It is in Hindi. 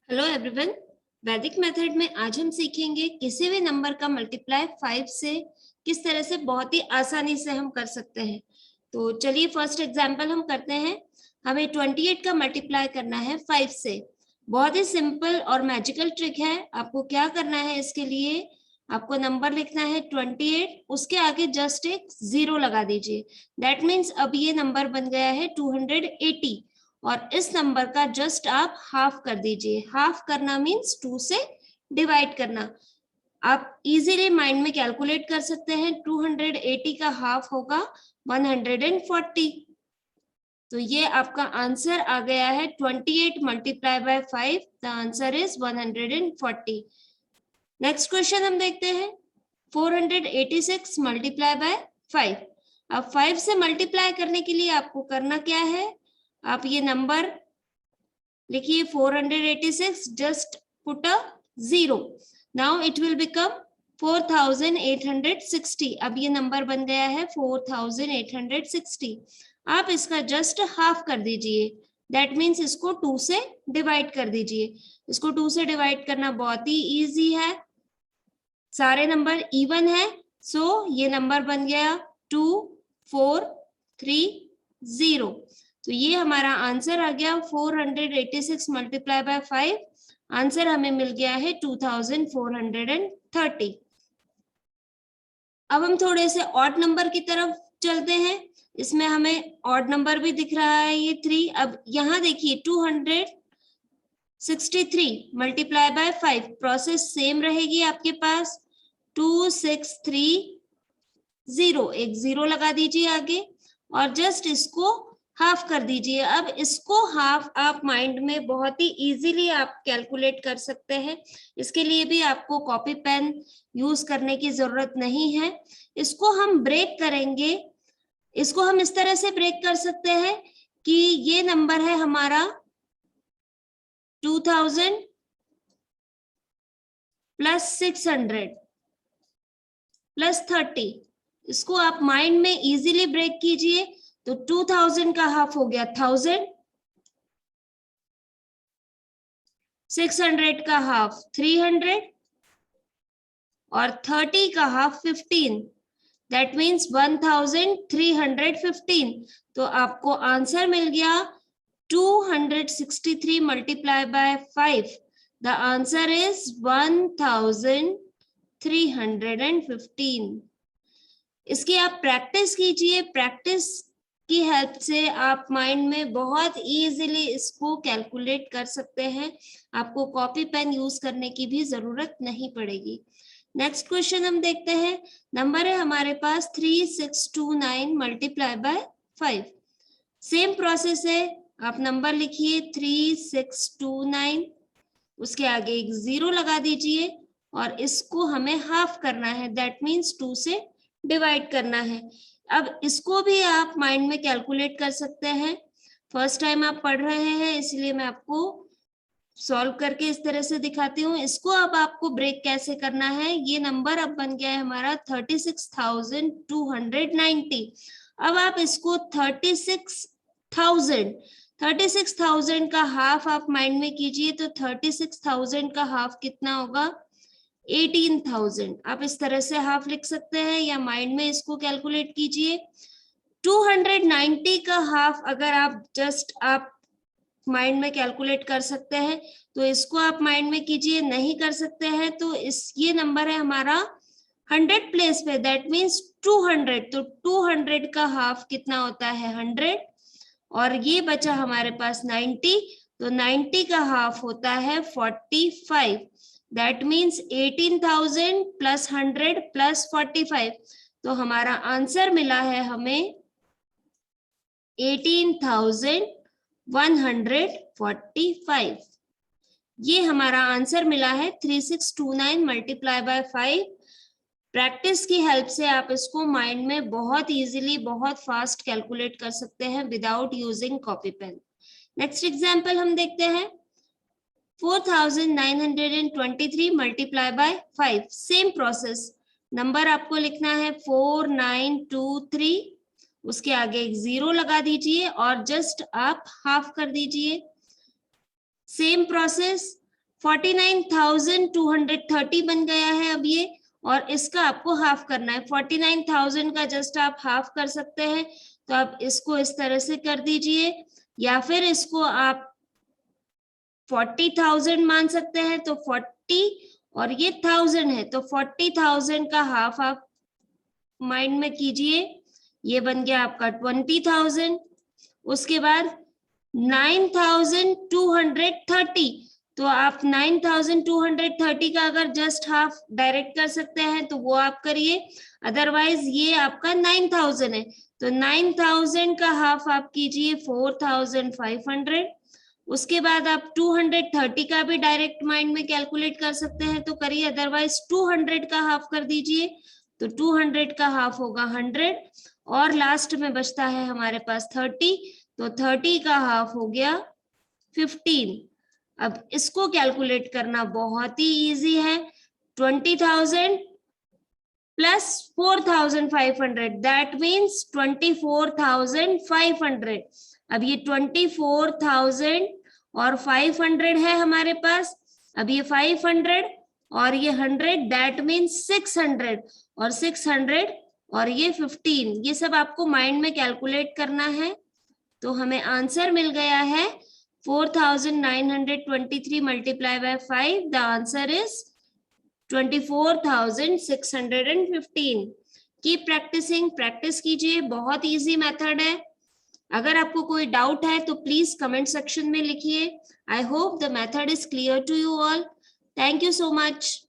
हेलो एवरीवन, वैदिक मेथड में आज हम सीखेंगे किसी भी नंबर का मल्टीप्लाई 5 से किस तरह से बहुत ही आसानी से हम कर सकते हैं। तो चलिए फर्स्ट एग्जांपल हम करते हैं। हमें 28 का मल्टीप्लाई करना है 5 से। बहुत ही सिंपल और मैजिकल ट्रिक है। आपको क्या करना है, इसके लिए आपको नंबर लिखना है 28, उसके आगे जस्ट एक 0 लगा दीजिए। दैट मीन्स अब ये नंबर बन गया है 280 और इस नंबर का जस्ट आप हाफ कर दीजिए। हाफ करना मीन्स 2 से डिवाइड करना। आप इजीली माइंड में कैलकुलेट कर सकते हैं। 280 का हाफ होगा 140। तो ये आपका आंसर आ गया है 28 multiply by 5। The answer is 140। Next question हम देखते हैं। 486 मल्टीप्लाई बाय 5। अब 5 से मल्टीप्लाई करने के लिए आपको करना क्या है, आप ये नंबर लिखिए 486, just put a 0। Now it will become 4860। अब ये नंबर बन गया है 4860। आप इसका जस्ट हाफ कर दीजिए। दैट मीन्स इसको 2 से डिवाइड कर दीजिए। इसको 2 से डिवाइड करना बहुत ही इजी है। सारे नंबर इवन है, सो ये नंबर बन गया 2430। तो ये हमारा आंसर आ गया 486 मल्टीप्लाई बाय 5। आंसर हमें मिल गया है 2430। अब हम थोड़े से ऑड नंबर की तरफ चलते हैं। इसमें हमें ऑड नंबर भी दिख रहा है, ये 3। अब यहाँ देखिए 263 मल्टीप्लाई बाय 5। प्रोसेस सेम रहेगी आपके पास। 2630, एक 0 लगा दीजिए आगे और जस्ट इसको हाफ कर दीजिए। अब इसको हाफ आप माइंड में बहुत ही इजीली आप कैलकुलेट कर सकते हैं। इसके लिए भी आपको कॉपी पेन यूज करने की जरूरत नहीं है। इसको हम ब्रेक करेंगे। इसको हम इस तरह से ब्रेक कर सकते हैं कि ये नंबर है हमारा 2000 प्लस 600 प्लस 30। इसको आप माइंड में इजीली ब्रेक कीजिए। तो 2000 का हाफ हो गया 1000, 600 का हाफ 300 और 30 का हाफ 15। That means 1315। तो आपको आंसर मिल गया 263 multiply by 5। The answer is 1315। इसकी आप प्रैक्टिस कीजिए। प्रैक्टिस की हेल्प से आप माइंड में बहुत इजीली इसको कैलकुलेट कर सकते हैं। आपको कॉपी पेन यूज करने की भी जरूरत नहीं पड़ेगी। नेक्स्ट क्वेश्चन हम देखते हैं। नंबर है हमारे पास 3629 मल्टीप्लाई बाय 5। सेम प्रोसेस है। आप नंबर लिखिए 3629, उसके आगे एक 0 लगा दीजिए और इसको हमें हाफ करना है। दैट मीन्स 2 से डिवाइड करना है। अब इसको भी आप माइंड में कैलकुलेट कर सकते हैं। फर्स्ट टाइम आप पढ़ रहे हैं इसलिए मैं आपको सॉल्व करके इस तरह से दिखाती हूँ। इसको अब आपको ब्रेक कैसे करना है। ये नंबर अब बन गया है हमारा 36,290। अब आप इसको 36,000 का हाफ आप माइंड में कीजिए। तो 36,000 का हाफ कितना होगा, 18,000। आप इस तरह से हाफ लिख सकते हैं या माइंड में इसको कैलकुलेट कीजिए। 290 का हाफ अगर आप जस्ट आप माइंड में कैलकुलेट कर सकते हैं तो इसको आप माइंड में कीजिए। नहीं कर सकते हैं तो ये नंबर है हमारा 100 प्लेस पे। That means 200। तो 200 का हाफ कितना होता है 100 और ये बचा हमारे पास 90। तो 90 का हाफ होता है 45। That means 18,000 plus 100 plus 45। तो हमारा आंसर मिला है हमें 18,145। ये हमारा आंसर मिला है 3629 मल्टीप्लाई बाय 5। प्रैक्टिस की हेल्प से आप इसको माइंड में बहुत इजीली बहुत फास्ट कैलकुलेट कर सकते हैं without using copy pen. Next example हम देखते हैं। 4923 multiply by 5। Same process. Number आपको लिखना है 4923, उसके आगे एक 0 लगा दीजिए और जस्ट आप हाफ कर दीजिए। Same process. 49,230 बन गया है अब ये, और इसका आपको हाफ करना है। 49,000 का जस्ट आप हाफ कर सकते हैं, तो आप इसको इस तरह से कर दीजिए, या फिर इसको आप 40,000 मान सकते हैं। तो 40 और ये 1000 है, तो 40,000 का हाफ आप माइंड में कीजिए, ये बन गया आपका 20,000। उसके बाद 9,230, तो आप 9,230 का अगर जस्ट हाफ डायरेक्ट कर सकते हैं तो वो आप करिए, अदरवाइज ये आपका 9,000 है, तो 9,000 का हाफ आप कीजिए 4,500। उसके बाद आप 230 का भी डायरेक्ट माइंड में कैलकुलेट कर सकते हैं तो करिए, अदरवाइज 200 का हाफ कर दीजिए, तो 200 का हाफ होगा 100, और लास्ट में बचता है हमारे पास 30, तो 30 का हाफ हो गया 15। अब इसको कैलकुलेट करना बहुत ही इजी है। 20,000 प्लस 4,500 दैट मीन्स 24,500। अब ये 24,000 और 500 है हमारे पास, अब ये 500 और ये 100 दैट मीन्स 600, और 600 और ये 15, ये सब आपको माइंड में कैलकुलेट करना है। तो हमें आंसर मिल गया है 4,923 multiply by 5, the answer is 24,615। Keep practicing, practice कीजिए, बहुत इजी मेथड है। अगर आपको कोई डाउट है तो प्लीज कमेंट सेक्शन में लिखिए। I hope the method is clear to you all. Thank you so much.